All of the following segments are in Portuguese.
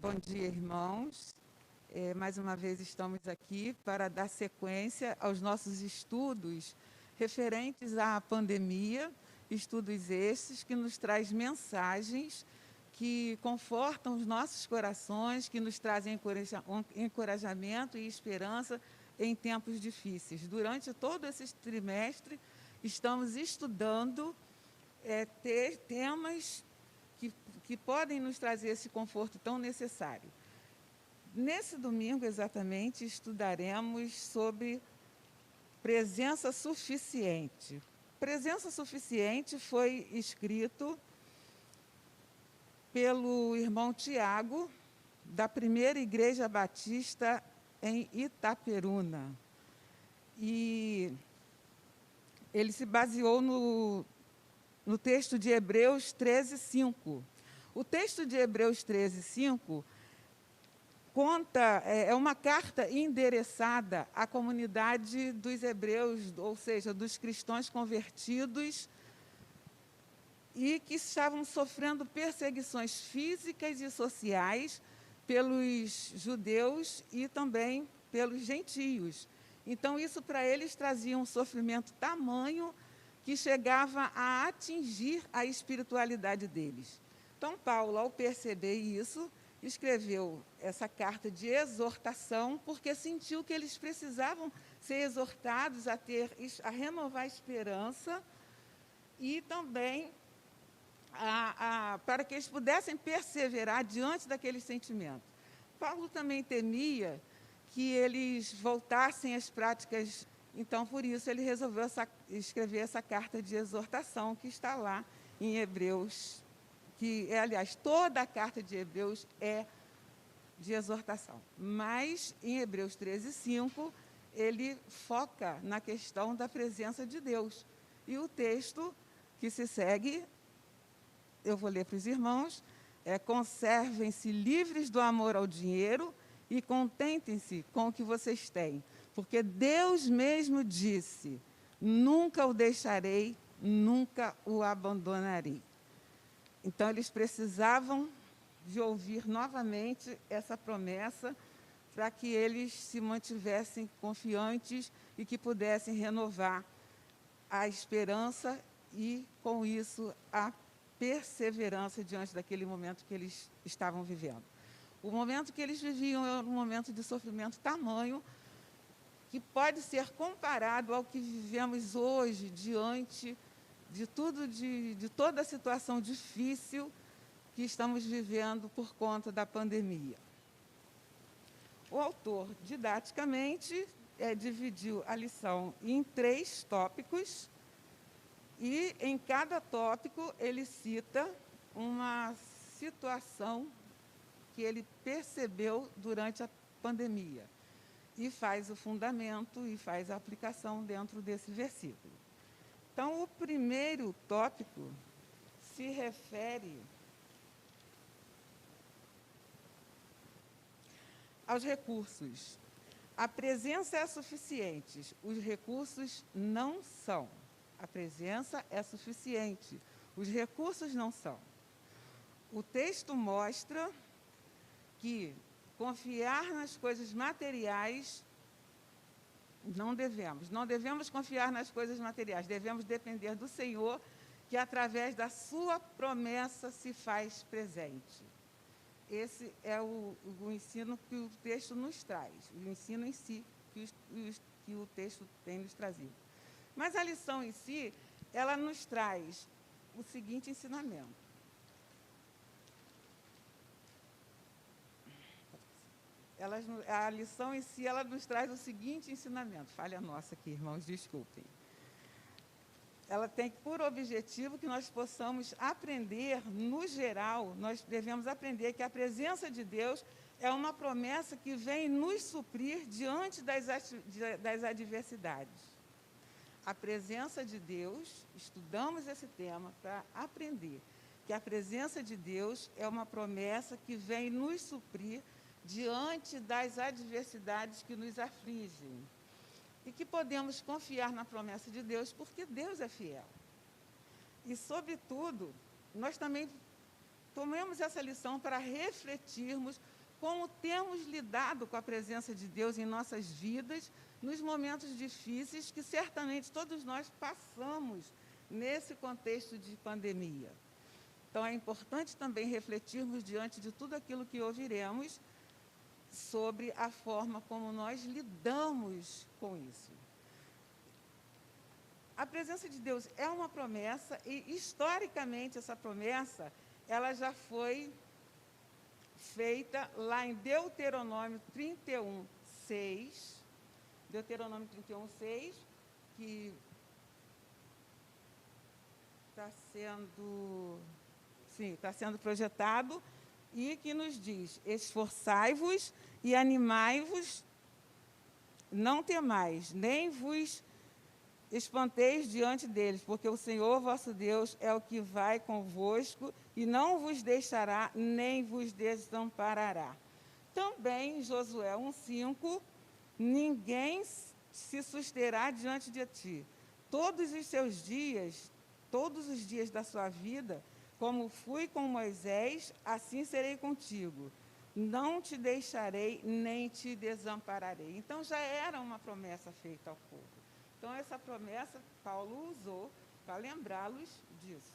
Bom dia, irmãos. Mais uma vez estamos aqui para dar sequência aos nossos estudos referentes à pandemia, estudos esses que nos traz mensagens que confortam os nossos corações, que nos trazem encorajamento e esperança em tempos difíceis. Durante todo esse trimestre, estamos estudando temas que podem nos trazer esse conforto tão necessário. Nesse domingo, exatamente, estudaremos sobre presença suficiente. Presença suficiente foi escrito pelo irmão Tiago, da Primeira Igreja Batista em Itaperuna. E ele se baseou no texto de Hebreus 13:5. O texto de Hebreus 13:5 é uma carta endereçada à comunidade dos hebreus, ou seja, dos cristãos convertidos e que estavam sofrendo perseguições físicas e sociais pelos judeus e também pelos gentios. Então, isso para eles trazia um sofrimento tamanho que chegava a atingir a espiritualidade deles. Então, Paulo, ao perceber isso, escreveu essa carta de exortação, porque sentiu que eles precisavam ser exortados a renovar a esperança e também para que eles pudessem perseverar diante daqueles sentimentos. Paulo também temia que eles voltassem às práticas. Então, por isso, ele resolveu escrever essa carta de exortação que está lá em Hebreus, aliás, toda a carta de Hebreus é de exortação. Mas, em Hebreus 13:5, ele foca na questão da presença de Deus. E o texto que se segue, eu vou ler para os irmãos, conservem-se livres do amor ao dinheiro e contentem-se com o que vocês têm. Porque Deus mesmo disse, nunca o deixarei, nunca o abandonarei. Então, eles precisavam de ouvir novamente essa promessa para que eles se mantivessem confiantes e que pudessem renovar a esperança e, com isso, a perseverança diante daquele momento que eles estavam vivendo. O momento que eles viviam era um momento de sofrimento tamanho que pode ser comparado ao que vivemos hoje diante de toda a situação difícil que estamos vivendo por conta da pandemia. O autor, didaticamente, dividiu a lição em 3 tópicos e, em cada tópico, ele cita uma situação que ele percebeu durante a pandemia e faz o fundamento e faz a aplicação dentro desse versículo. Então, o primeiro tópico se refere aos recursos. A presença é suficiente, os recursos não são. A presença é suficiente, os recursos não são. O texto mostra que confiar nas coisas materiais não devemos confiar nas coisas materiais, devemos depender do Senhor, que através da sua promessa se faz presente. Esse é o ensino que o texto nos traz, o ensino em si que o texto tem nos trazido. Mas a lição em si, ela nos traz o seguinte ensinamento. A lição em si, ela nos traz o seguinte ensinamento. Falha nossa aqui, irmãos, desculpem. Ela tem por objetivo que nós possamos aprender, no geral, nós devemos aprender que a presença de Deus é uma promessa que vem nos suprir diante das adversidades. A presença de Deus, estudamos esse tema para aprender que a presença de Deus é uma promessa que vem nos suprir diante das adversidades que nos afligem. E que podemos confiar na promessa de Deus, porque Deus é fiel. E, sobretudo, nós também tomemos essa lição para refletirmos como temos lidado com a presença de Deus em nossas vidas, nos momentos difíceis que certamente todos nós passamos nesse contexto de pandemia. Então, é importante também refletirmos diante de tudo aquilo que ouviremos sobre a forma como nós lidamos com isso. A presença de Deus é uma promessa e, historicamente, essa promessa ela já foi feita lá em Deuteronômio 31, 6. Deuteronômio 31, 6, que está sendo projetado e que nos diz: esforçai-vos e animai-vos, não temais, nem vos espanteis diante deles, porque o Senhor vosso Deus é o que vai convosco e não vos deixará, nem vos desamparará. Também, Josué 1,5, ninguém se susterá diante de ti. Todos os dias da sua vida, como fui com Moisés, assim serei contigo. Não te deixarei, nem te desampararei. Então, já era uma promessa feita ao povo. Então, essa promessa Paulo usou para lembrá-los disso,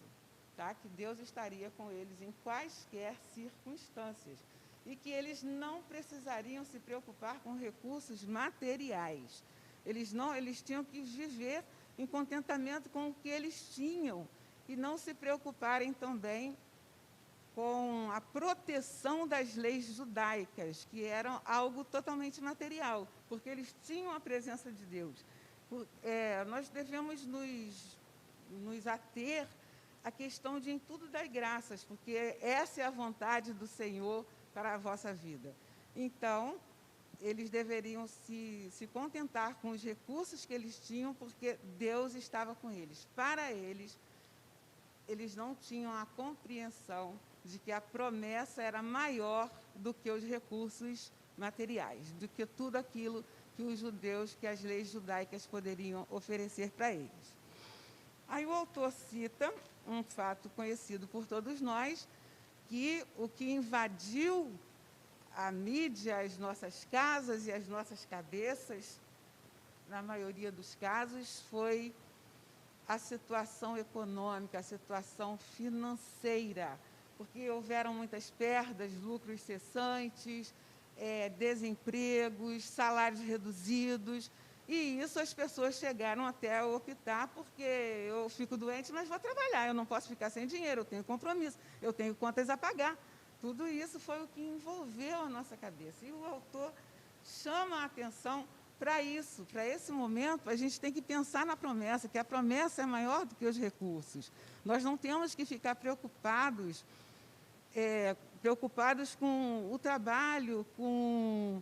tá? Que Deus estaria com eles em quaisquer circunstâncias e que eles não precisariam se preocupar com recursos materiais. Eles tinham que viver em contentamento com o que eles tinham e não se preocuparem também com a proteção das leis judaicas, que eram algo totalmente material, porque eles tinham a presença de Deus. Nós devemos nos ater à questão de em tudo dar graças, porque essa é a vontade do Senhor para a vossa vida. Então, eles deveriam se contentar com os recursos que eles tinham, porque Deus estava com eles. Para eles não tinham a compreensão de que a promessa era maior do que os recursos materiais, do que tudo aquilo que os judeus, que as leis judaicas poderiam oferecer para eles. Aí o autor cita um fato conhecido por todos nós, que o que invadiu a mídia, as nossas casas e as nossas cabeças, na maioria dos casos, foi a situação econômica, a situação financeira, porque houveram muitas perdas, lucros cessantes, desempregos, salários reduzidos, e isso as pessoas chegaram até a optar, porque eu fico doente, mas vou trabalhar, eu não posso ficar sem dinheiro, eu tenho compromisso, eu tenho contas a pagar. Tudo isso foi o que envolveu a nossa cabeça. E o autor chama a atenção para isso, para esse momento, a gente tem que pensar na promessa, que a promessa é maior do que os recursos. Nós não temos que ficar preocupados com o trabalho, com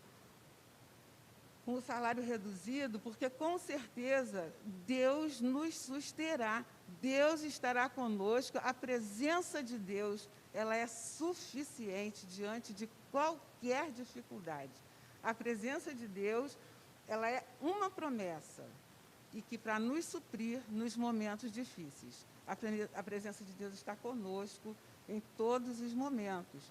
o salário reduzido, porque, com certeza, Deus nos susterá, Deus estará conosco, a presença de Deus, ela é suficiente diante de qualquer dificuldade. A presença de Deus, ela é uma promessa, e que para nos suprir nos momentos difíceis. A presença de Deus está conosco em todos os momentos.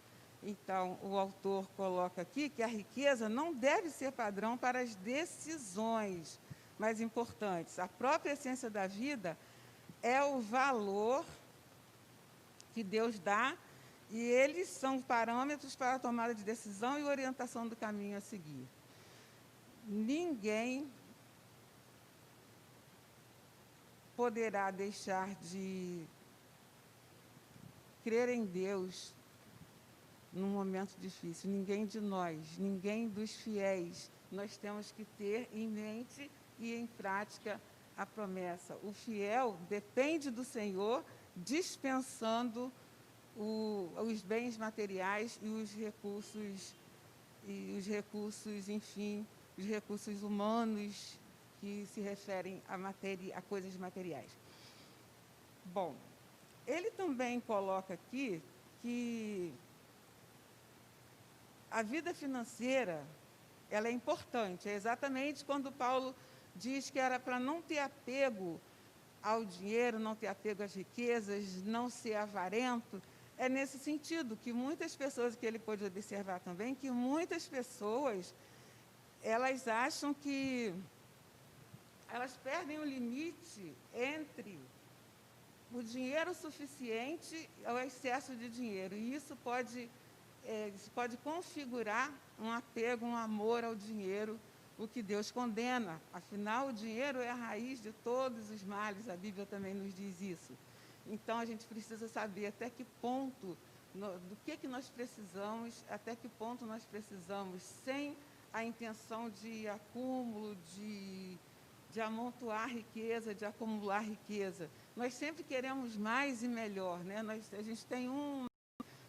Então, o autor coloca aqui que a riqueza não deve ser padrão para as decisões mais importantes. A própria essência da vida é o valor que Deus dá, e eles são parâmetros para a tomada de decisão e orientação do caminho a seguir. Ninguém poderá deixar de crer em Deus num momento difícil. Ninguém de nós, ninguém dos fiéis. Nós temos que ter em mente e em prática a promessa. O fiel depende do Senhor, dispensando os bens materiais e os recursos, enfim, os recursos humanos que se referem a coisas materiais. Bom, ele também coloca aqui que a vida financeira, ela é importante. É exatamente quando Paulo diz que era para não ter apego ao dinheiro, não ter apego às riquezas, não ser avarento. é nesse sentido que muitas pessoas, que ele pôde observar também, que muitas pessoas, elas acham que elas perdem o limite entre o dinheiro suficiente ao excesso de dinheiro. E isso pode configurar um apego, um amor ao dinheiro, o que Deus condena. Afinal, o dinheiro é a raiz de todos os males, a Bíblia também nos diz isso. Então, a gente precisa saber até que ponto, do que nós precisamos, até que ponto nós precisamos, sem a intenção de acúmulo, de amontoar riqueza, de acumular riqueza. Nós sempre queremos mais e melhor, né? A gente tem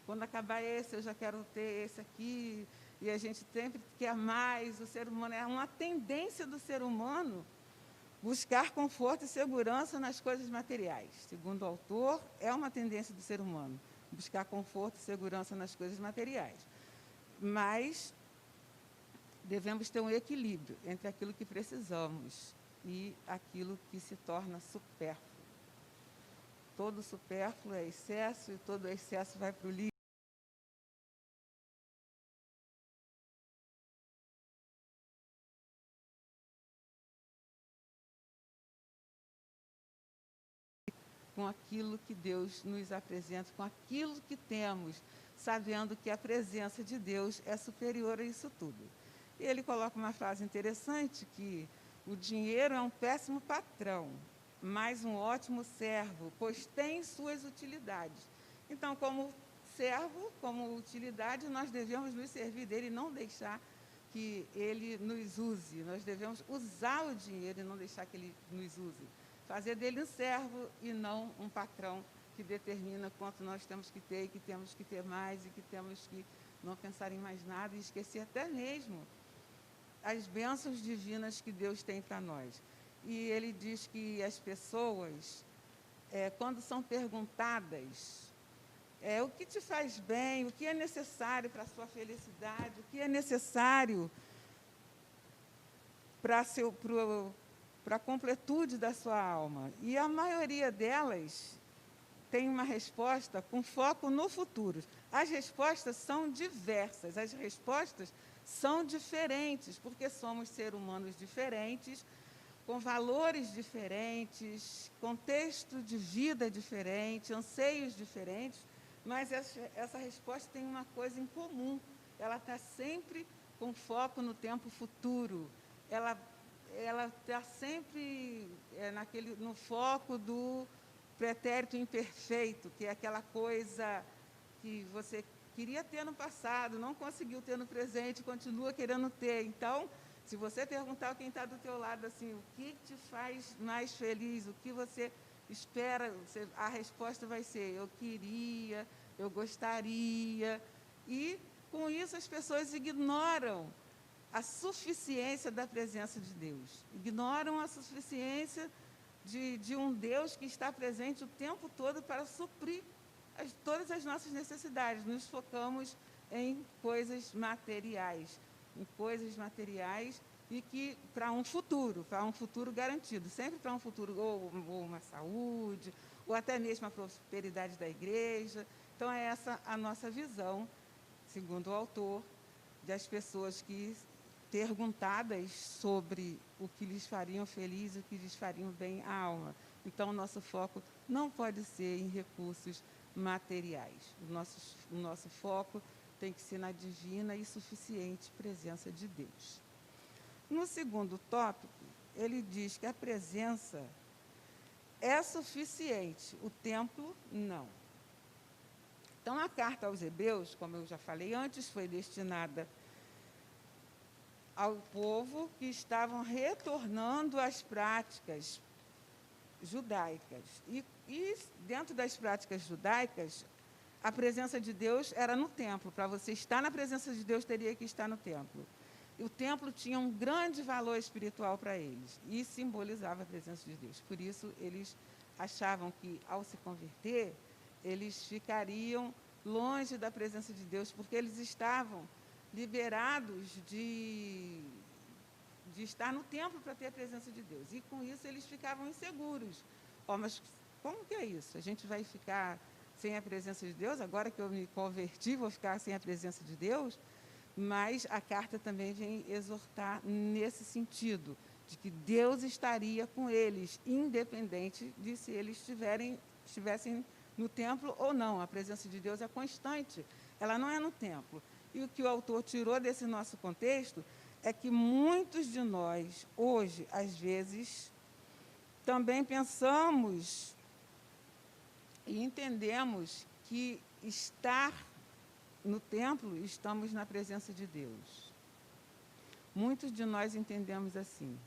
quando acabar esse, eu já quero ter esse aqui, e a gente sempre quer mais. O ser humano, é uma tendência do ser humano buscar conforto e segurança nas coisas materiais. Segundo o autor, é uma tendência do ser humano buscar conforto e segurança nas coisas materiais. Mas devemos ter um equilíbrio entre aquilo que precisamos e aquilo que se torna supérfluo. Todo supérfluo é excesso e todo excesso vai para o lixo. Com aquilo que Deus nos apresenta, com aquilo que temos, sabendo que a presença de Deus é superior a isso tudo. E ele coloca uma frase interessante, que o dinheiro é um péssimo patrão, mas um ótimo servo, pois tem suas utilidades. Então, como servo, como utilidade, nós devemos nos servir dele e não deixar que ele nos use. Nós devemos usar o dinheiro e não deixar que ele nos use. Fazer dele um servo e não um patrão que determina quanto nós temos que ter, e que temos que ter mais, e que temos que não pensar em mais nada e esquecer até mesmo as bênçãos divinas que Deus tem para nós. E ele diz que as pessoas, quando são perguntadas o que te faz bem, o que é necessário para a sua felicidade, o que é necessário para a completude da sua alma. E a maioria delas tem uma resposta com foco no futuro. As respostas são diversas, as respostas são diferentes, porque somos seres humanos diferentes, com valores diferentes, contexto de vida diferente, anseios diferentes, mas essa resposta tem uma coisa em comum: ela está sempre com foco no tempo futuro, ela está sempre no foco do pretérito imperfeito, que é aquela coisa que você queria ter no passado, não conseguiu ter no presente, continua querendo ter. Então, se você perguntar a quem está do teu lado assim, o que te faz mais feliz, o que você espera, a resposta vai ser: eu queria, eu gostaria. E, com isso, as pessoas ignoram a suficiência da presença de Deus, ignoram a suficiência de um Deus que está presente o tempo todo para suprir todas as nossas necessidades. Nos focamos em coisas materiais, e que para um futuro garantido, sempre para um futuro, ou uma saúde, ou até mesmo a prosperidade da igreja. Então, é essa a nossa visão, segundo o autor, das pessoas que, perguntadas sobre o que lhes fariam feliz, o que lhes fariam bem à alma. Então, o nosso foco não pode ser em recursos materiais. O nosso foco tem que ser na divina e suficiente presença de Deus. No segundo tópico, ele diz que a presença é suficiente, o templo não. Então, a carta aos Hebreus, como eu já falei antes, foi destinada ao povo que estavam retornando às práticas judaicas. E dentro das práticas judaicas, a presença de Deus era no templo. Para você estar na presença de Deus, teria que estar no templo. E o templo tinha um grande valor espiritual para eles e simbolizava a presença de Deus. Por isso, eles achavam que, ao se converter, eles ficariam longe da presença de Deus, porque eles estavam liberados de estar no templo para ter a presença de Deus. E, com isso, eles ficavam inseguros. Mas como que é isso? A gente vai ficar sem a presença de Deus. Agora que eu me converti, vou ficar sem a presença de Deus. Mas a carta também vem exortar nesse sentido, de que Deus estaria com eles, independente de se eles estivessem no templo ou não. A presença de Deus é constante, ela não é no templo. E o que o autor tirou desse nosso contexto é que muitos de nós, hoje, às vezes, também pensamos e entendemos que estar no templo, estamos na presença de Deus. Muitos de nós entendemos assim.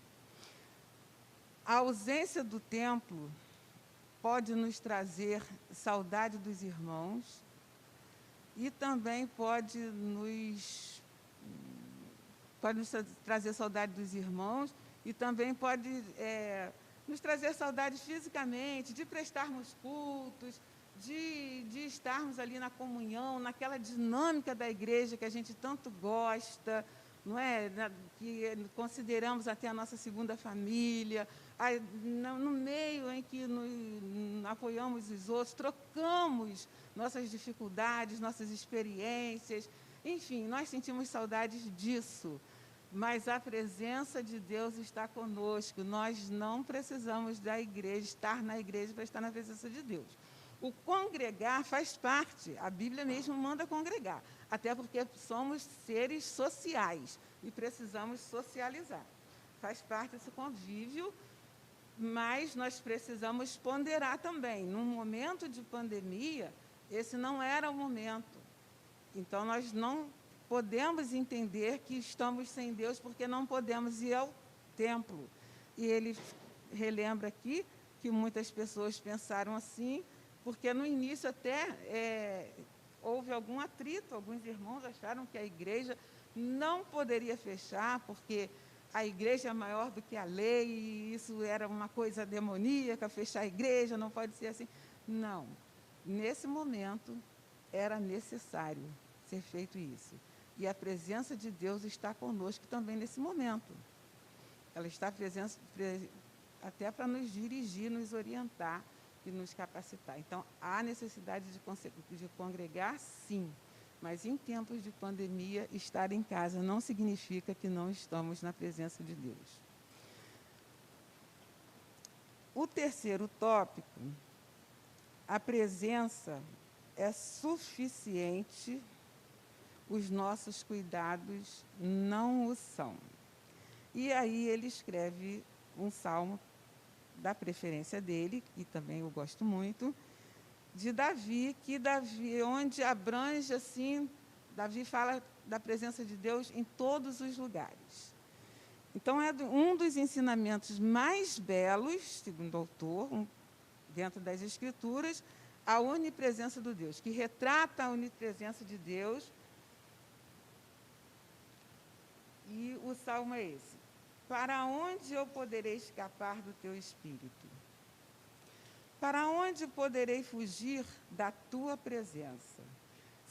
A ausência do templo pode nos trazer saudade dos irmãos e também pode nos trazer saudade dos irmãos e também pode nos trazer saudades fisicamente, de prestarmos cultos, de estarmos ali na comunhão, naquela dinâmica da igreja que a gente tanto gosta, não é? Que consideramos até a nossa segunda família, no meio em que nos apoiamos os outros, trocamos nossas dificuldades, nossas experiências, enfim, nós sentimos saudades disso. Mas a presença de Deus está conosco, nós não precisamos da igreja, estar na igreja para estar na presença de Deus. O congregar faz parte, a Bíblia mesmo manda congregar, até porque somos seres sociais e precisamos socializar. Faz parte desse convívio, mas nós precisamos ponderar também. Num momento de pandemia, esse não era o momento. Então, nós não podemos entender que estamos sem Deus porque não podemos ir ao templo. E ele relembra aqui que muitas pessoas pensaram assim, porque no início até houve algum atrito, alguns irmãos acharam que a igreja não poderia fechar, porque a igreja é maior do que a lei, e isso era uma coisa demoníaca, fechar a igreja, não pode ser assim. Não, nesse momento era necessário ser feito isso. E a presença de Deus está conosco também nesse momento. Ela está presente até para nos dirigir, nos orientar e nos capacitar. Então, há necessidade de congregar, sim, mas em tempos de pandemia, estar em casa não significa que não estamos na presença de Deus. O terceiro tópico, a presença é suficiente, os nossos cuidados não o são. E aí ele escreve um salmo da preferência dele, que também eu gosto muito, de Davi, onde abrange assim, Davi fala da presença de Deus em todos os lugares. Então, é um dos ensinamentos mais belos, segundo o autor, dentro das Escrituras, a onipresença do Deus, que retrata a onipresença de Deus. E o salmo é esse: para onde eu poderei escapar do teu espírito? Para onde poderei fugir da tua presença?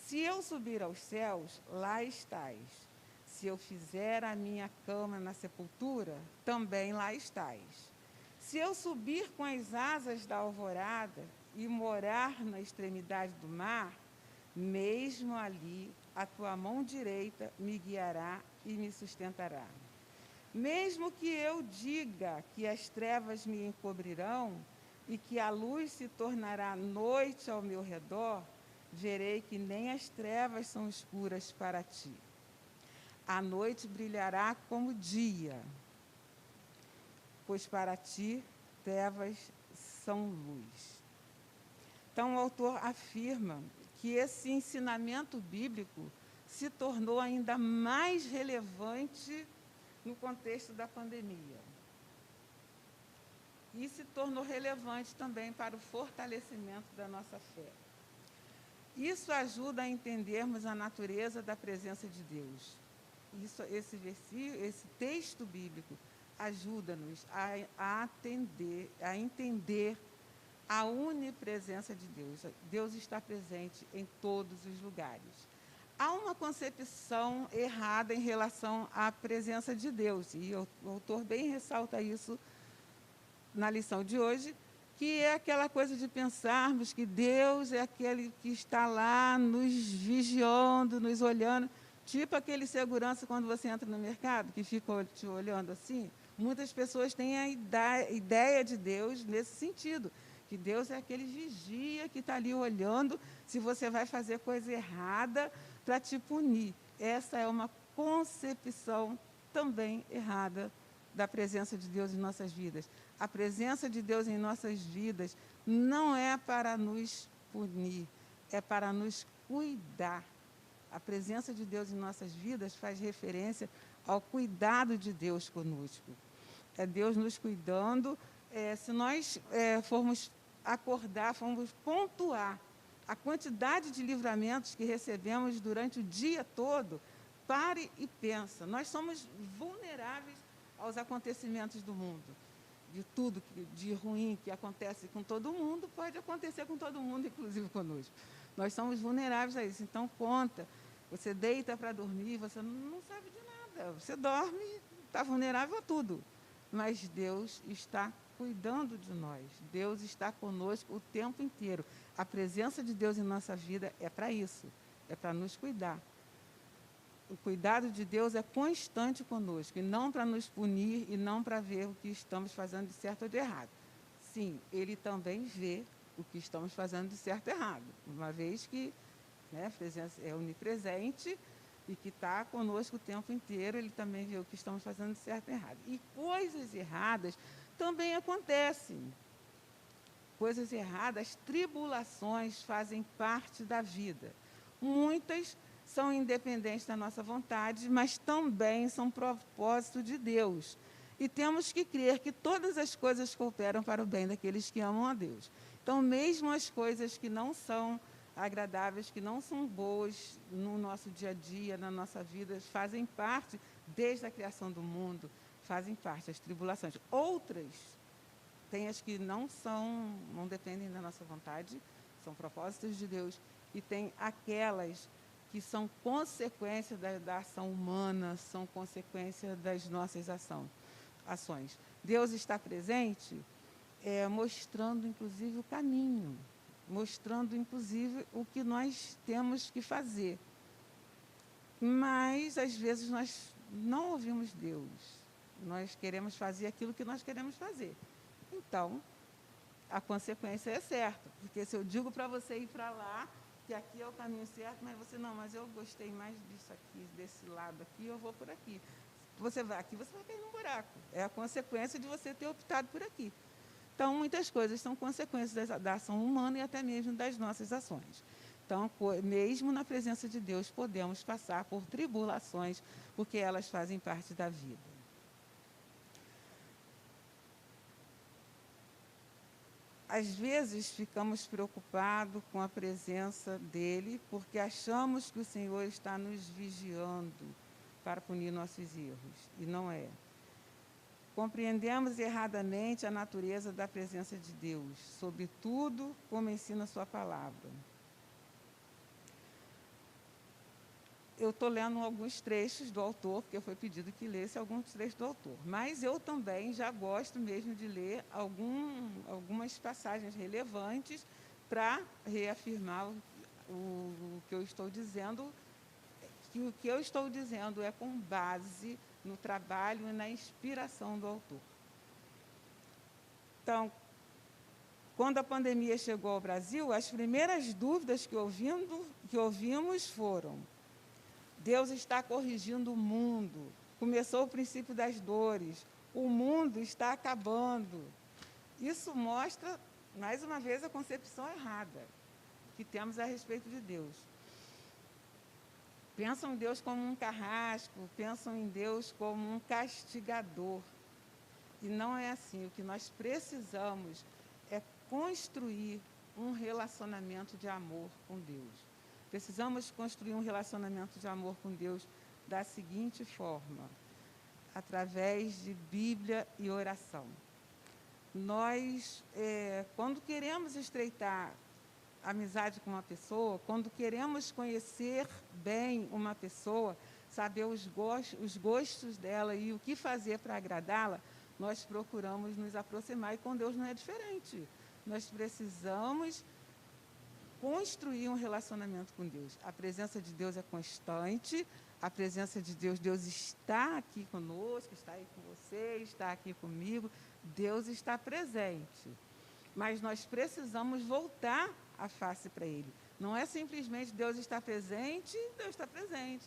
Se eu subir aos céus, lá estás. Se eu fizer a minha cama na sepultura, também lá estás. Se eu subir com as asas da alvorada e morar na extremidade do mar, mesmo ali a tua mão direita me guiará e me sustentará. Mesmo que eu diga que as trevas me encobrirão e que a luz se tornará noite ao meu redor, verei que nem as trevas são escuras para ti. A noite brilhará como dia, pois para ti trevas são luz. Então, o autor afirma que esse ensinamento bíblico se tornou ainda mais relevante no contexto da pandemia. E se tornou relevante também para o fortalecimento da nossa fé. Isso ajuda a entendermos a natureza da presença de Deus. Esse texto bíblico ajuda-nos a entender a onipresença de Deus. Deus está presente em todos os lugares. Há uma concepção errada em relação à presença de Deus, e o autor bem ressalta isso na lição de hoje, que é aquela coisa de pensarmos que Deus é aquele que está lá nos vigiando, nos olhando, tipo aquele segurança quando você entra no mercado, que fica te olhando assim. Muitas pessoas têm a ideia de Deus nesse sentido, que Deus é aquele vigia que está ali olhando se você vai fazer coisa errada para te punir. Essa é uma concepção também errada da presença de Deus em nossas vidas. A presença de Deus em nossas vidas não é para nos punir, é para nos cuidar. A presença de Deus em nossas vidas faz referência ao cuidado de Deus conosco. É Deus nos cuidando. Se nós formos acordar, formos pontuar a quantidade de livramentos que recebemos durante o dia todo, pare e pensa. Nós somos vulneráveis aos acontecimentos do mundo. De tudo de ruim que acontece com todo mundo, pode acontecer com todo mundo, inclusive conosco. Nós somos vulneráveis a isso. Então, conta. Você deita para dormir, você não sabe de nada. Você dorme, está vulnerável a tudo. Mas Deus está cuidando de nós. Deus está conosco o tempo inteiro. A presença de Deus em nossa vida é para isso. É para nos cuidar. O cuidado de Deus é constante conosco, e não para nos punir, e não para ver o que estamos fazendo de certo ou de errado. Sim, Ele também vê o que estamos fazendo de certo ou errado, uma vez que a presença é onipresente e que está conosco o tempo inteiro, Ele também vê o que estamos fazendo de certo ou errado. E coisas erradas também acontecem. Coisas erradas, tribulações fazem parte da vida. Muitas são independentes da nossa vontade, mas também são propósito de Deus. E temos que crer que todas as coisas cooperam para o bem daqueles que amam a Deus. Então, mesmo as coisas que não são agradáveis, que não são boas no nosso dia a dia, na nossa vida, fazem parte, desde a criação do mundo, fazem parte, as tribulações. Outras, tem as que não dependem da nossa vontade, são propósitos de Deus, e tem aquelas que são consequência da ação humana, são consequência das nossas ações. Deus está presente, mostrando, inclusive, o caminho, mostrando, inclusive, o que nós temos que fazer. Mas, às vezes, nós não ouvimos Deus. Nós queremos fazer aquilo que nós queremos fazer. Então, a consequência é certa, porque se eu digo para você ir para lá, que aqui é o caminho certo, mas você não, mas eu gostei mais disso aqui, desse lado aqui, eu vou por aqui. Você vai aqui, você vai cair num buraco. É a consequência de você ter optado por aqui. Então, muitas coisas são consequências da ação humana e até mesmo das nossas ações. Então, mesmo na presença de Deus, podemos passar por tribulações, porque elas fazem parte da vida. Às vezes, ficamos preocupados com a presença dele, porque achamos que o Senhor está nos vigiando para punir nossos erros, e não é. Compreendemos erradamente a natureza da presença de Deus, sobretudo como ensina a sua palavra. Eu estou lendo alguns trechos do autor, porque foi pedido que lesse alguns trechos do autor. Mas eu também já gosto mesmo de ler algumas passagens relevantes para reafirmar o que eu estou dizendo, que o que eu estou dizendo é com base no trabalho e na inspiração do autor. Então, quando a pandemia chegou ao Brasil, as primeiras dúvidas que ouvimos foram: Deus está corrigindo o mundo, começou o princípio das dores, o mundo está acabando. Isso mostra, mais uma vez, a concepção errada que temos a respeito de Deus. Pensam em Deus como um carrasco, pensam em Deus como um castigador. E não é assim. O que nós precisamos é construir um relacionamento de amor com Deus. Precisamos construir um relacionamento de amor com Deus da seguinte forma: através de Bíblia e oração. Nós, quando queremos estreitar amizade com uma pessoa, quando queremos conhecer bem uma pessoa, saber os gostos dela e o que fazer para agradá-la, nós procuramos nos aproximar, e com Deus não é diferente. nós precisamos construir um relacionamento com Deus. A presença de Deus é constante, a presença de Deus, Deus está aqui conosco, está aí com você, está aqui comigo, Deus está presente. Mas nós precisamos voltar a face para Ele. Não é simplesmente Deus está presente,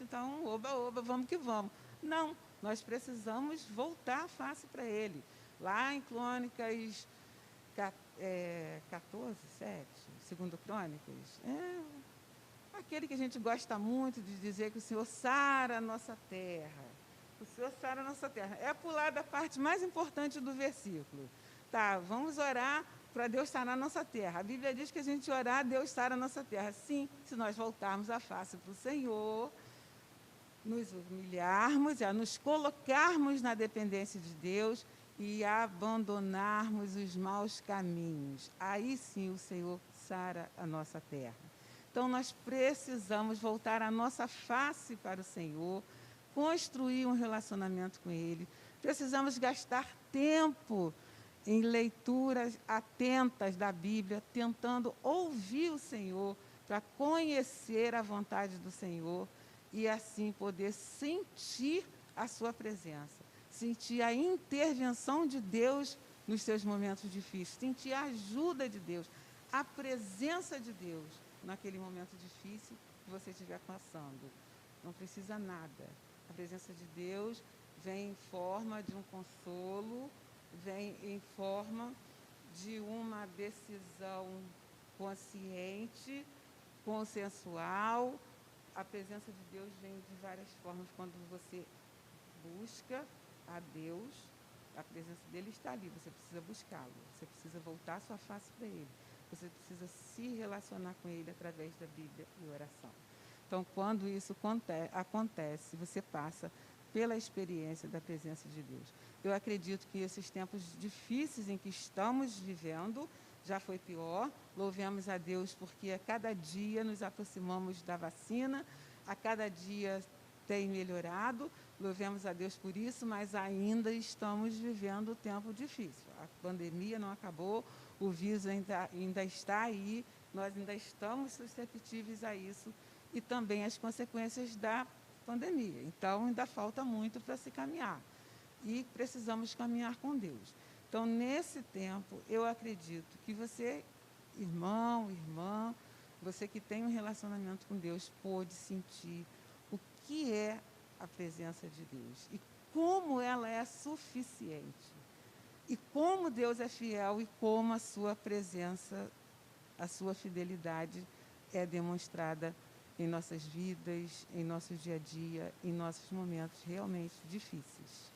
então, oba, oba, vamos que vamos. Não, nós precisamos voltar a face para Ele. Lá em Crônicas 14, 7, segundo Crônicas, aquele que a gente gosta muito de dizer que o Senhor sara a nossa terra. O Senhor sara a nossa terra. É pular da parte mais importante do versículo. Tá, vamos orar para Deus sarar a nossa terra. A Bíblia diz que a gente orar, Deus sara a nossa terra. Sim, se nós voltarmos a face para o Senhor, nos humilharmos, nos colocarmos na dependência de Deus e abandonarmos os maus caminhos. Aí sim o Senhor sara a nossa terra. Então nós precisamos voltar a nossa face para o Senhor, construir um relacionamento com Ele. Precisamos gastar tempo em leituras atentas da Bíblia, tentando ouvir o Senhor, para conhecer a vontade do Senhor e assim poder sentir a sua presença, sentir a intervenção de Deus nos seus momentos difíceis, sentir a ajuda de Deus, a presença de Deus naquele momento difícil que você estiver passando. Não precisa nada. A presença de Deus vem em forma de um consolo, vem em forma de uma decisão consciente, consensual. A presença de Deus vem de várias formas. Quando você busca a Deus, a presença dele está ali, você precisa buscá-lo, você precisa voltar a sua face para ele, você precisa se relacionar com ele através da Bíblia e oração. Então, quando isso acontece, você passa pela experiência da presença de Deus. Eu acredito que esses tempos difíceis em que estamos vivendo, já foi pior. Louvemos a Deus porque a cada dia nos aproximamos da vacina, a cada dia tem melhorado. Louvemos a Deus por isso, mas ainda estamos vivendo tempo difícil. A pandemia não acabou, o vírus ainda está aí, nós ainda estamos suscetíveis a isso e também as consequências da pandemia. Então, ainda falta muito para se caminhar e precisamos caminhar com Deus. Então, nesse tempo, eu acredito que você, irmão, irmã, você que tem um relacionamento com Deus, pode sentir o que é a presença de Deus e como ela é suficiente. E como Deus é fiel e como a sua presença, a sua fidelidade é demonstrada em nossas vidas, em nosso dia a dia, em nossos momentos realmente difíceis.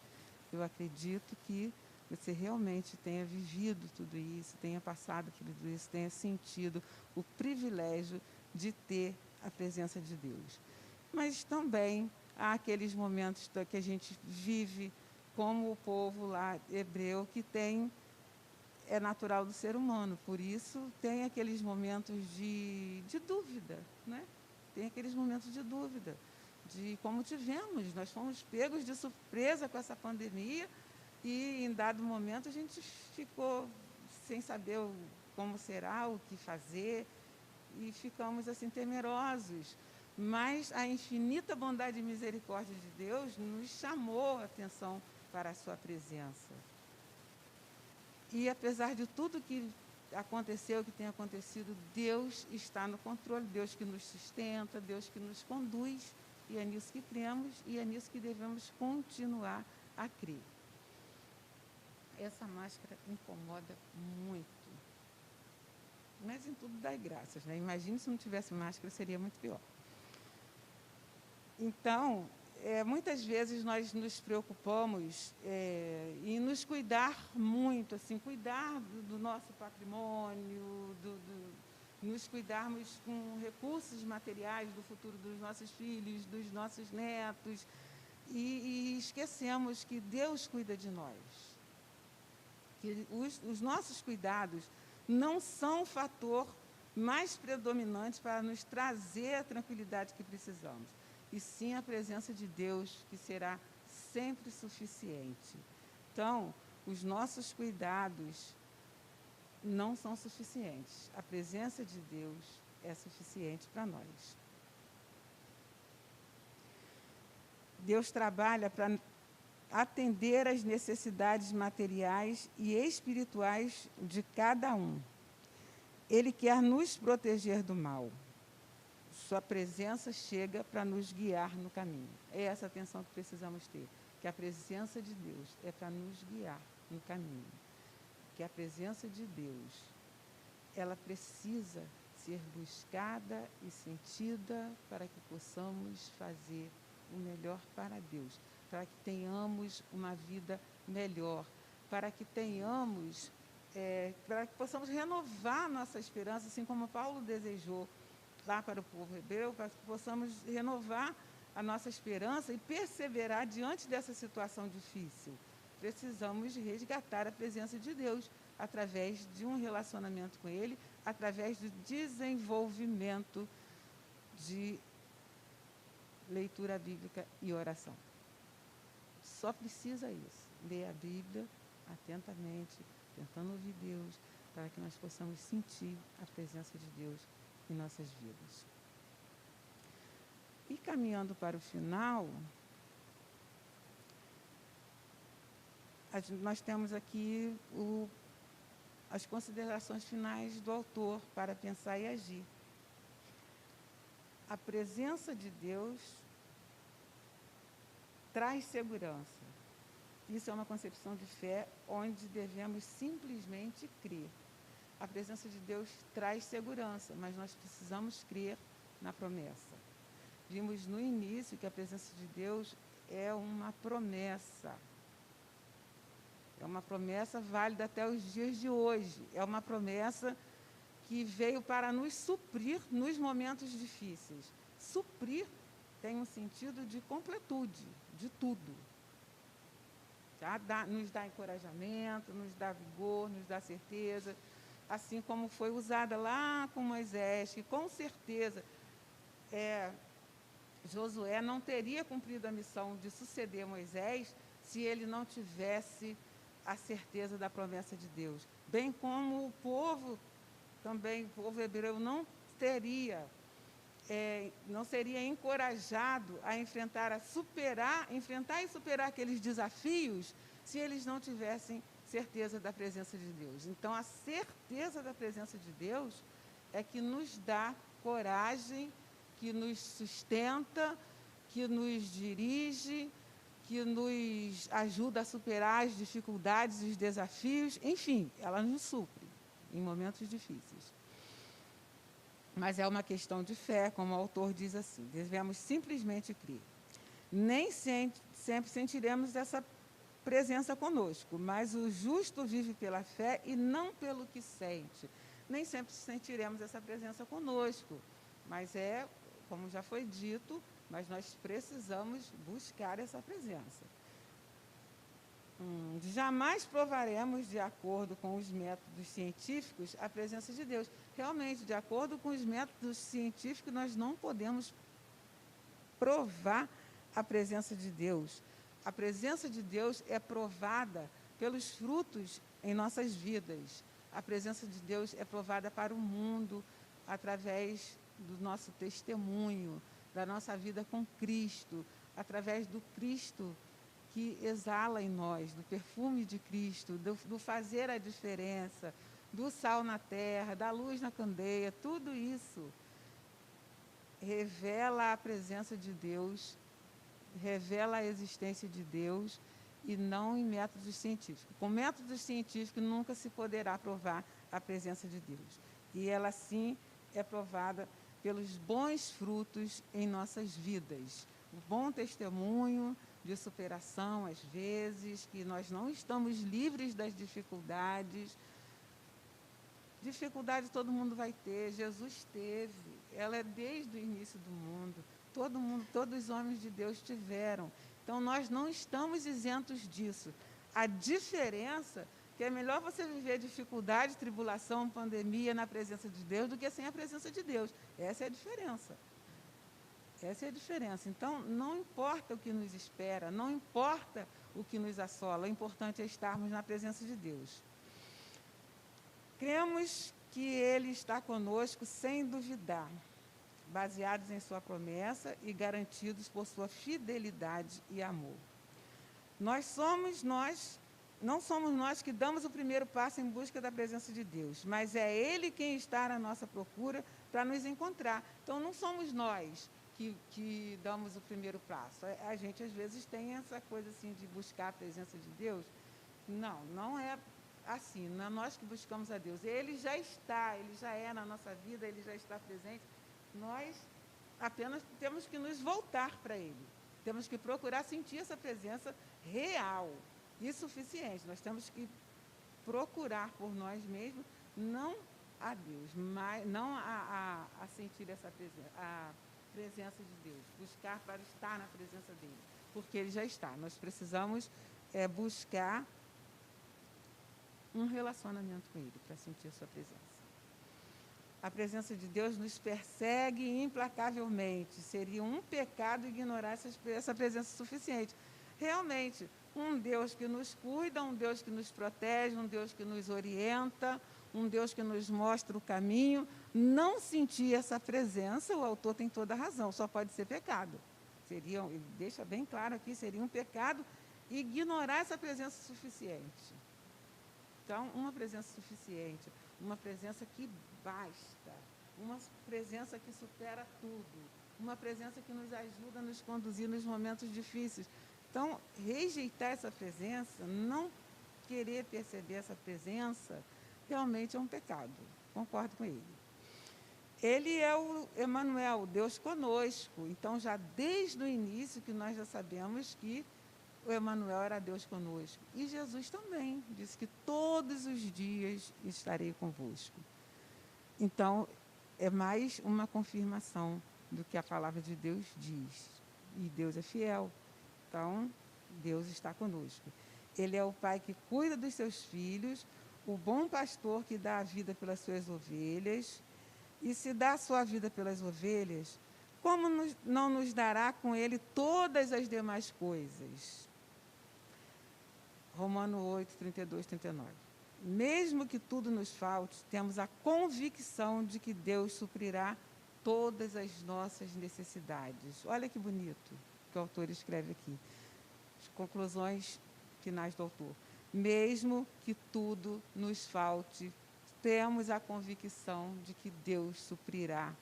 Eu acredito que você realmente tenha vivido tudo isso, tenha passado por tudo isso, tenha sentido o privilégio de ter a presença de Deus. Mas também há aqueles momentos que a gente vive como o povo lá hebreu, que é natural do ser humano, por isso tem aqueles momentos de dúvida, né? Tem aqueles momentos de dúvida, de como tivemos, nós fomos pegos de surpresa com essa pandemia e em dado momento a gente ficou sem saber como será, o que fazer e ficamos assim temerosos. Mas a infinita bondade e misericórdia de Deus nos chamou a atenção para a sua presença. E apesar de tudo que aconteceu, que tem acontecido, Deus está no controle, Deus que nos sustenta, Deus que nos conduz, e é nisso que cremos e é nisso que devemos continuar a crer. Essa máscara incomoda muito, mas em tudo dai graças, né? Imagine se não tivesse máscara, seria muito pior. Então, muitas vezes nós nos preocupamos em nos cuidar muito, assim, cuidar do nosso patrimônio, nos cuidarmos com recursos materiais do futuro dos nossos filhos, dos nossos netos, e esquecemos que Deus cuida de nós. Que os nossos cuidados não são o fator mais predominante para nos trazer a tranquilidade que precisamos, e sim a presença de Deus, que será sempre suficiente. Então, os nossos cuidados não são suficientes. A presença de Deus é suficiente para nós. Deus trabalha para atender às necessidades materiais e espirituais de cada um. Ele quer nos proteger do mal. Sua presença chega para nos guiar no caminho. É essa atenção que precisamos ter, que a presença de Deus é para nos guiar no caminho. Que a presença de Deus, ela precisa ser buscada e sentida para que possamos fazer o melhor para Deus, para que tenhamos uma vida melhor, para que tenhamos, para que possamos renovar nossa esperança, assim como Paulo desejou lá para o povo hebreu, para que possamos renovar a nossa esperança e perseverar diante dessa situação difícil. Precisamos resgatar a presença de Deus através de um relacionamento com Ele, através do desenvolvimento de leitura bíblica e oração. Só precisa isso, ler a Bíblia atentamente, tentando ouvir Deus, para que nós possamos sentir a presença de Deus em nossas vidas. E caminhando para o final, nós temos aqui as considerações finais do autor para pensar e agir. A presença de Deus traz segurança. Isso é uma concepção de fé onde devemos simplesmente crer. A presença de Deus traz segurança, mas nós precisamos crer na promessa. Vimos no início que a presença de Deus é uma promessa. É uma promessa válida até os dias de hoje. É uma promessa que veio para nos suprir nos momentos difíceis. Suprir tem um sentido de completude, de tudo. Nos dá encorajamento, nos dá vigor, nos dá certeza, assim como foi usada lá com Moisés, que com certeza Josué não teria cumprido a missão de suceder Moisés se ele não tivesse a certeza da promessa de Deus. Bem como o povo, também o povo hebreu não seria encorajado a enfrentar e superar aqueles desafios se eles não tivessem certeza da presença de Deus. Então, a certeza da presença de Deus é que nos dá coragem, que nos sustenta, que nos dirige, que nos ajuda a superar as dificuldades e os desafios, enfim, ela nos supre em momentos difíceis. Mas é uma questão de fé, como o autor diz assim, devemos simplesmente crer. Nem sempre sentiremos essa presença conosco, mas o justo vive pela fé e não pelo que sente. Nem sempre sentiremos essa presença conosco, mas como já foi dito, mas nós precisamos buscar essa presença. Jamais provaremos, de acordo com os métodos científicos, a presença de Deus. Realmente, de acordo com os métodos científicos, nós não podemos provar a presença de Deus. A presença de Deus é provada pelos frutos em nossas vidas. A presença de Deus é provada para o mundo através do nosso testemunho, da nossa vida com Cristo, através do Cristo que exala em nós, do perfume de Cristo, do fazer a diferença, do sal na terra, da luz na candeia, tudo isso revela a presença de Deus, revela a existência de Deus e não em métodos científicos. Com métodos científicos nunca se poderá provar a presença de Deus. E ela sim é provada pelos bons frutos em nossas vidas. O bom testemunho de superação, às vezes, que nós não estamos livres das dificuldades. Dificuldade todo mundo vai ter, Jesus teve, ela é desde o início do mundo. Todo mundo, todos os homens de Deus tiveram. Então, nós não estamos isentos disso. A diferença é que é melhor você viver dificuldade, tribulação, pandemia na presença de Deus do que sem a presença de Deus. Essa é a diferença. Essa é a diferença. Então, não importa o que nos espera, não importa o que nos assola, o importante é estarmos na presença de Deus. Cremos que Ele está conosco sem duvidar, baseados em sua promessa e garantidos por sua fidelidade e amor. Não somos nós que damos o primeiro passo em busca da presença de Deus, mas é Ele quem está na nossa procura para nos encontrar. Então, não somos nós que damos o primeiro passo. A gente, às vezes, tem essa coisa assim de buscar a presença de Deus. Não é assim, não é nós que buscamos a Deus. Ele já está, Ele já é na nossa vida, Ele já está presente. Nós apenas temos que nos voltar para Ele. Temos que procurar sentir essa presença real e suficiente. Nós temos que procurar por nós mesmos, não a Deus, mas não a sentir essa presença, a presença de Deus, buscar para estar na presença dele, porque Ele já está. Nós precisamos buscar um relacionamento com Ele para sentir a sua presença. A presença de Deus nos persegue implacavelmente. Seria um pecado ignorar essa presença suficiente. Realmente, um Deus que nos cuida, um Deus que nos protege, um Deus que nos orienta, um Deus que nos mostra o caminho. Não sentir essa presença, o autor tem toda a razão, só pode ser pecado. Ele deixa bem claro aqui, seria um pecado ignorar essa presença suficiente. Então, uma presença suficiente, uma presença que basta, uma presença que supera tudo, uma presença que nos ajuda a nos conduzir nos momentos difíceis. Então, rejeitar essa presença, não querer perceber essa presença, realmente é um pecado. Concordo com ele. Ele é o Emanuel, Deus conosco. Então, já desde o início que nós já sabemos que o Emanuel era Deus conosco. E Jesus também disse que todos os dias estarei convosco. Então, é mais uma confirmação do que a palavra de Deus diz. E Deus é fiel. Então, Deus está conosco. Ele é o Pai que cuida dos seus filhos, o bom pastor que dá a vida pelas suas ovelhas. E se dá a sua vida pelas ovelhas, como não nos dará com Ele todas as demais coisas? Romanos 8, 32, 39. Mesmo que tudo nos falte, temos a convicção de que Deus suprirá todas as nossas necessidades. Olha que bonito que o autor escreve aqui. As conclusões finais do autor. Mesmo que tudo nos falte, temos a convicção de que Deus suprirá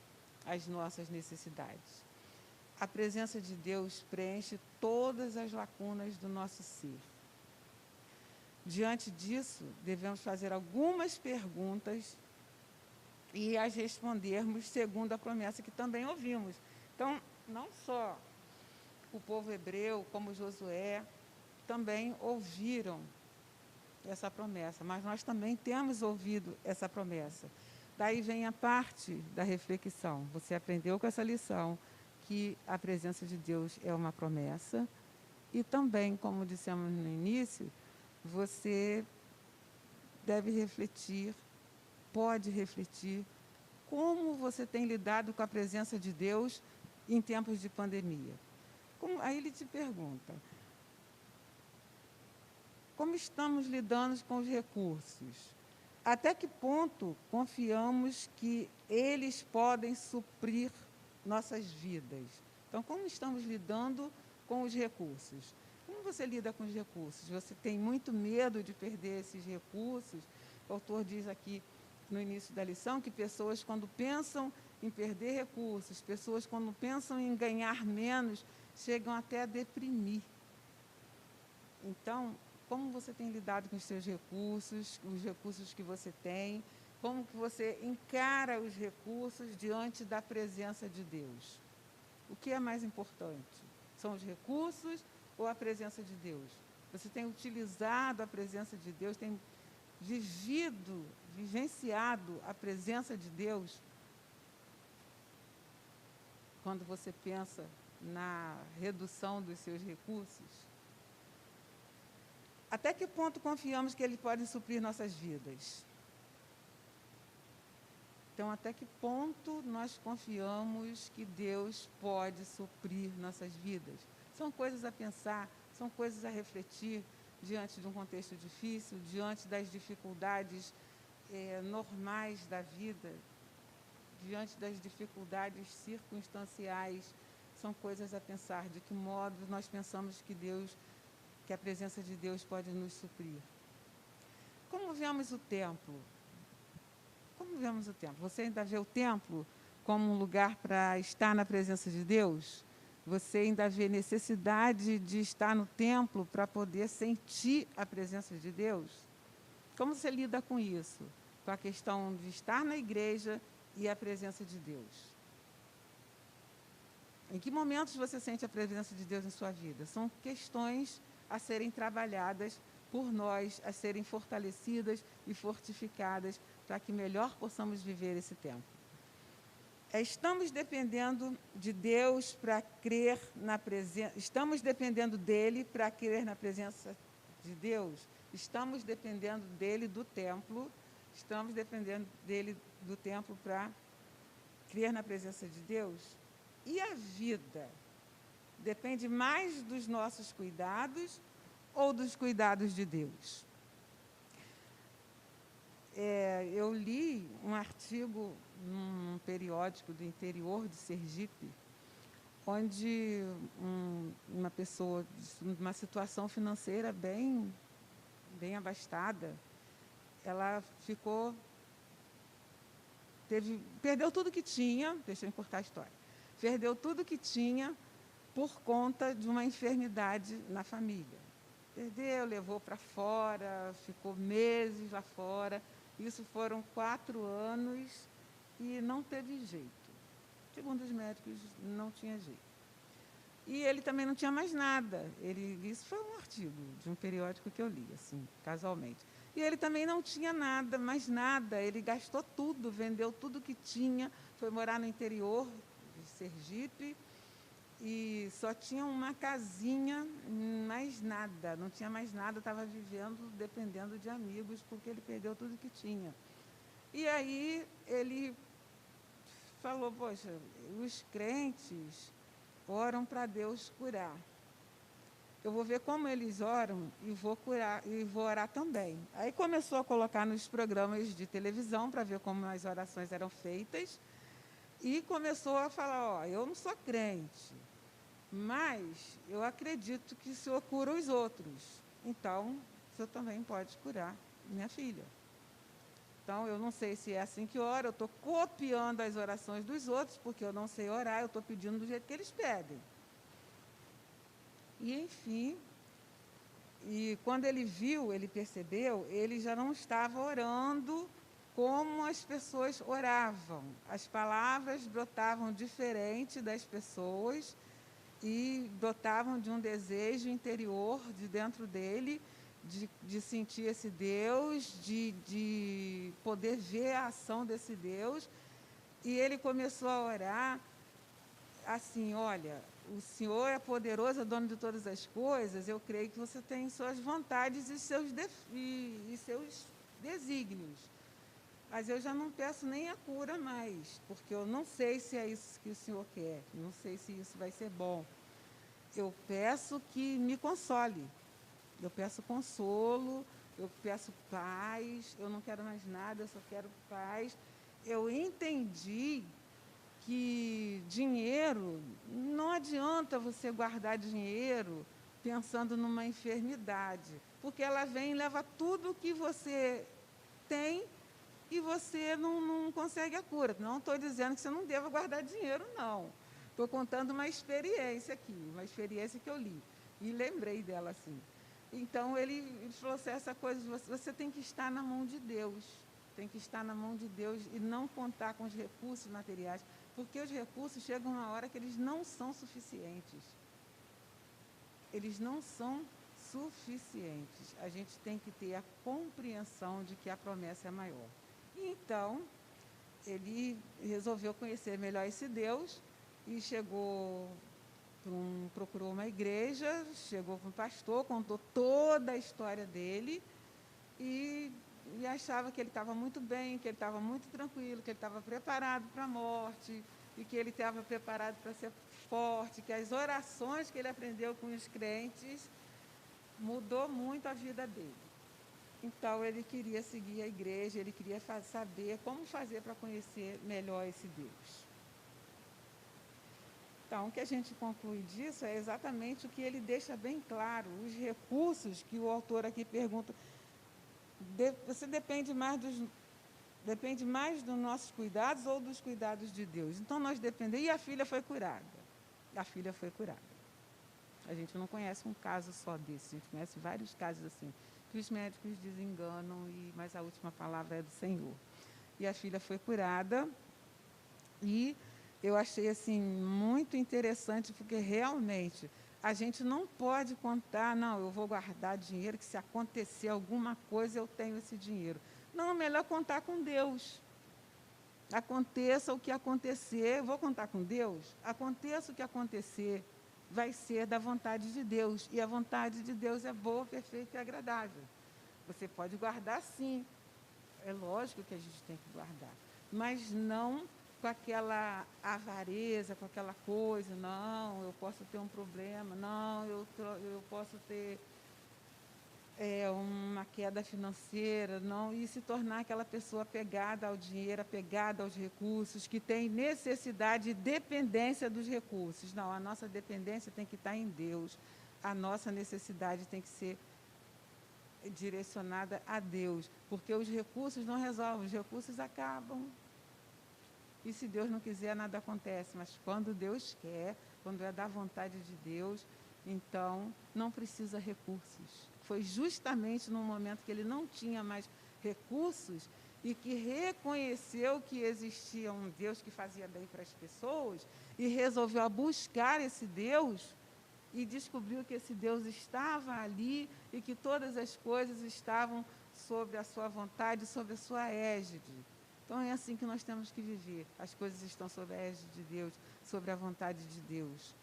as nossas necessidades. A presença de Deus preenche todas as lacunas do nosso ser. Diante disso, devemos fazer algumas perguntas e as respondermos segundo a promessa que também ouvimos. Então, não só o povo hebreu, como Josué, também ouviram essa promessa, mas nós também temos ouvido essa promessa. Daí vem a parte da reflexão. Você aprendeu com essa lição que a presença de Deus é uma promessa e também, como dissemos no início, você deve refletir, pode refletir, como você tem lidado com a presença de Deus em tempos de pandemia. Aí ele te pergunta, como estamos lidando com os recursos? Até que ponto confiamos que eles podem suprir nossas vidas? Então, como estamos lidando com os recursos? Como você lida com os recursos? Você tem muito medo de perder esses recursos? O autor diz aqui no início da lição que pessoas, quando pensam em perder recursos, pessoas, quando pensam em ganhar menos, chegam até a deprimir. Então, como você tem lidado com os seus recursos, os recursos que você tem? Como que você encara os recursos diante da presença de Deus? O que é mais importante? São os recursos ou a presença de Deus? Você tem utilizado a presença de Deus, tem vivenciado a presença de Deus quando você pensa na redução dos seus recursos? Até que ponto confiamos que Ele pode suprir nossas vidas? Então, até que ponto nós confiamos que Deus pode suprir nossas vidas? São coisas a pensar, são coisas a refletir diante de um contexto difícil, diante das dificuldades normais da vida, diante das dificuldades circunstanciais, são coisas a pensar. De que modo nós pensamos que a presença de Deus pode nos suprir? Como vemos o templo? Como vemos o templo? Você ainda vê o templo como um lugar para estar na presença de Deus? Você ainda vê necessidade de estar no templo para poder sentir a presença de Deus? Como você lida com isso? Com a questão de estar na igreja e a presença de Deus? Em que momentos você sente a presença de Deus em sua vida? São questões a serem trabalhadas por nós, a serem fortalecidas e fortificadas para que melhor possamos viver esse tempo. Estamos dependendo de Deus para crer na presença. Estamos dependendo dele para crer na presença de Deus. Estamos dependendo dele do templo. Estamos dependendo dele do templo para crer na presença de Deus. E a vida depende mais dos nossos cuidados ou dos cuidados de Deus? Eu li um artigo num periódico do interior de Sergipe, onde uma pessoa de uma situação financeira bem abastada, ela perdeu tudo que tinha, deixa eu encurtar a história, perdeu tudo que tinha por conta de uma enfermidade na família. Perdeu, levou para fora, ficou meses lá fora. Isso foram 4 anos e não teve jeito. Segundo os médicos, não tinha jeito. E ele também não tinha mais nada. Isso foi um artigo de um periódico que eu li, assim, casualmente. E ele também não tinha nada, mais nada. Ele gastou tudo, vendeu tudo que tinha, foi morar no interior de Sergipe e só tinha uma casinha, mais nada, não tinha mais nada, estava vivendo dependendo de amigos, porque ele perdeu tudo que tinha. E aí ele falou, poxa, os crentes oram para Deus curar. Eu vou ver como eles oram e vou curar, e vou orar também. Aí começou a colocar nos programas de televisão para ver como as orações eram feitas e começou a falar, eu não sou crente, mas eu acredito que o Senhor cura os outros. Então, o Senhor também pode curar minha filha. Então, eu não sei se é assim que ora, eu estou copiando as orações dos outros, porque eu não sei orar, eu estou pedindo do jeito que eles pedem. E, enfim, quando ele viu, ele percebeu, ele já não estava orando como as pessoas oravam. As palavras brotavam diferente das pessoas e brotavam de um desejo interior de dentro dele, de sentir esse Deus, de poder ver a ação desse Deus. E ele começou a orar assim, olha, o Senhor é poderoso, é dono de todas as coisas, eu creio que você tem suas vontades e seus desígnios. Mas eu já não peço nem a cura mais, porque eu não sei se é isso que o Senhor quer, não sei se isso vai ser bom. Eu peço que me console, eu peço consolo, eu peço paz, eu não quero mais nada, eu só quero paz. Eu entendi que dinheiro, não adianta você guardar dinheiro pensando numa enfermidade, porque ela vem e leva tudo o que você tem e você não consegue a cura. Não estou dizendo que você não deva guardar dinheiro, não. Estou contando uma experiência aqui, uma experiência que eu li. E lembrei dela assim. Então, ele falou assim, essa coisa, você tem que estar na mão de Deus. Tem que estar na mão de Deus e não contar com os recursos materiais, porque os recursos chegam uma hora que eles não são suficientes. Eles não são suficientes. A gente tem que ter a compreensão de que a promessa é maior. E então, ele resolveu conhecer melhor esse Deus e procurou uma igreja, chegou para um pastor, contou toda a história dele e achava que ele estava muito bem, que ele estava muito tranquilo, que ele estava preparado para a morte e que ele estava preparado para ser forte, que as orações que ele aprendeu com os crentes mudou muito a vida dele. Então, ele queria seguir a igreja, ele queria saber como fazer para conhecer melhor esse Deus. Então, o que a gente conclui disso é exatamente o que ele deixa bem claro, os recursos que o autor aqui pergunta. Você depende mais dos nossos cuidados ou dos cuidados de Deus? Então, nós dependemos. E a filha foi curada. A filha foi curada. A gente não conhece um caso só desse, a gente conhece vários casos assim, que os médicos desenganam, mas a última palavra é do Senhor. E a filha foi curada, e eu achei assim muito interessante, porque realmente a gente não pode contar, não, eu vou guardar dinheiro, que se acontecer alguma coisa eu tenho esse dinheiro. Não, é melhor contar com Deus. Aconteça o que acontecer, eu vou contar com Deus? Aconteça o que acontecer, vai ser da vontade de Deus. E a vontade de Deus é boa, perfeita e agradável. Você pode guardar, sim. É lógico que a gente tem que guardar. Mas não com aquela avareza, com aquela coisa, não, eu posso ter um problema, não, eu posso ter uma queda financeira, não, e se tornar aquela pessoa apegada ao dinheiro, apegada aos recursos, que tem necessidade e dependência dos recursos. Não, a nossa dependência tem que estar em Deus, a nossa necessidade tem que ser direcionada a Deus, porque os recursos não resolvem, os recursos acabam. E se Deus não quiser, nada acontece, mas quando Deus quer, quando é da vontade de Deus, então não precisa recursos. Foi justamente no momento que ele não tinha mais recursos e que reconheceu que existia um Deus que fazia bem para as pessoas e resolveu buscar esse Deus e descobriu que esse Deus estava ali e que todas as coisas estavam sob a sua vontade, sob a sua égide. Então é assim que nós temos que viver. As coisas estão sob a égide de Deus, sobre a vontade de Deus.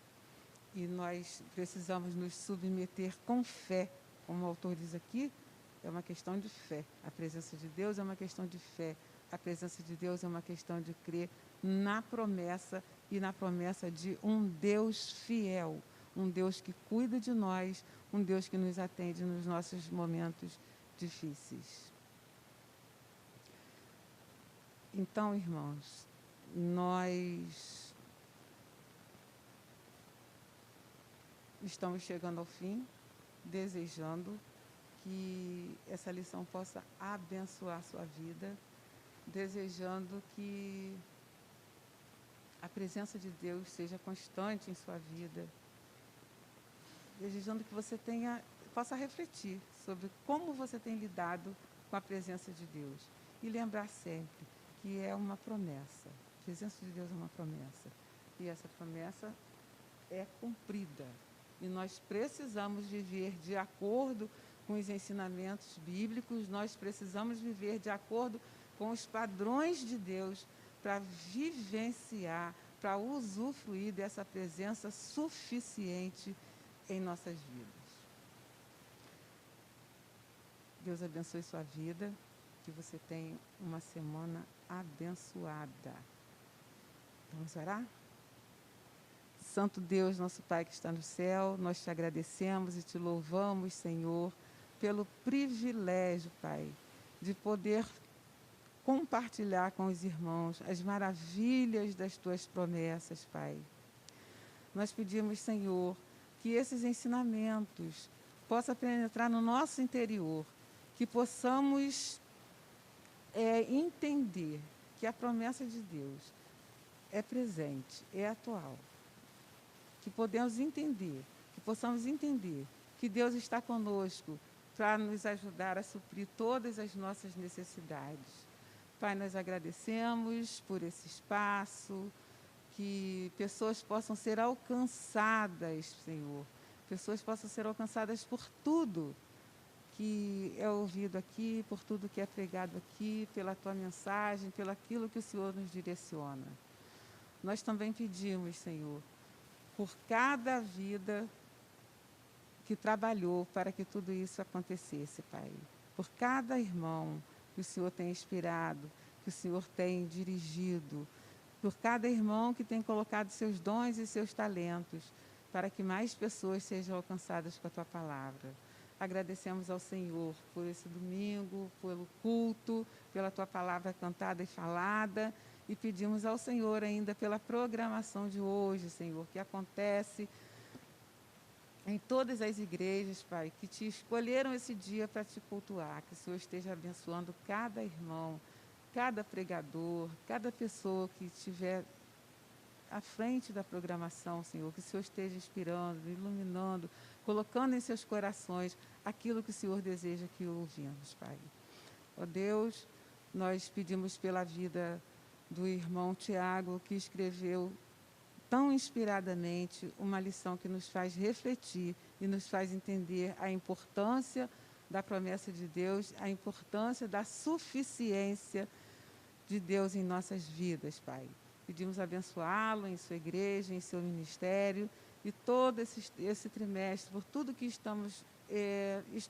E nós precisamos nos submeter com fé. Como o autor diz aqui, é uma questão de fé. A presença de Deus é uma questão de fé. A presença de Deus é uma questão de crer na promessa e na promessa de um Deus fiel, um Deus que cuida de nós, um Deus que nos atende nos nossos momentos difíceis. Então, irmãos, nós estamos chegando ao fim, desejando que essa lição possa abençoar a sua vida, desejando que a presença de Deus seja constante em sua vida, desejando que você possa refletir sobre como você tem lidado com a presença de Deus e lembrar sempre que é uma promessa. A presença de Deus é uma promessa e essa promessa é cumprida. E nós precisamos viver de acordo com os ensinamentos bíblicos, nós precisamos viver de acordo com os padrões de Deus para vivenciar, para usufruir dessa presença suficiente em nossas vidas. Deus abençoe sua vida, que você tenha uma semana abençoada. Vamos orar? Santo Deus, nosso Pai que está no céu, nós te agradecemos e te louvamos, Senhor, pelo privilégio, Pai, de poder compartilhar com os irmãos as maravilhas das tuas promessas, Pai. Nós pedimos, Senhor, que esses ensinamentos possam penetrar no nosso interior, que possamos entender que a promessa de Deus é presente, é atual. Que possamos entender que Deus está conosco para nos ajudar a suprir todas as nossas necessidades. Pai, nós agradecemos por esse espaço, que pessoas possam ser alcançadas, Senhor, pessoas possam ser alcançadas por tudo que é ouvido aqui, por tudo que é pregado aqui, pela tua mensagem, pelo aquilo que o Senhor nos direciona. Nós também pedimos, Senhor, por cada vida que trabalhou para que tudo isso acontecesse, Pai. Por cada irmão que o Senhor tem inspirado, que o Senhor tem dirigido, por cada irmão que tem colocado seus dons e seus talentos, para que mais pessoas sejam alcançadas com a Tua palavra. Agradecemos ao Senhor por esse domingo, pelo culto, pela tua palavra cantada e falada, e pedimos ao Senhor ainda pela programação de hoje, Senhor, que acontece em todas as igrejas, Pai, que te escolheram esse dia para te cultuar, que o Senhor esteja abençoando cada irmão, cada pregador, cada pessoa que estiver à frente da programação, Senhor, que o Senhor esteja inspirando, iluminando, colocando em seus corações aquilo que o Senhor deseja que ouvimos, Pai. Ó Deus, nós pedimos pela vida do irmão Tiago, que escreveu tão inspiradamente uma lição que nos faz refletir e nos faz entender a importância da promessa de Deus, a importância da suficiência de Deus em nossas vidas, Pai. Pedimos abençoá-lo em sua igreja, em seu ministério, e todo esse trimestre, por tudo que estamos estudando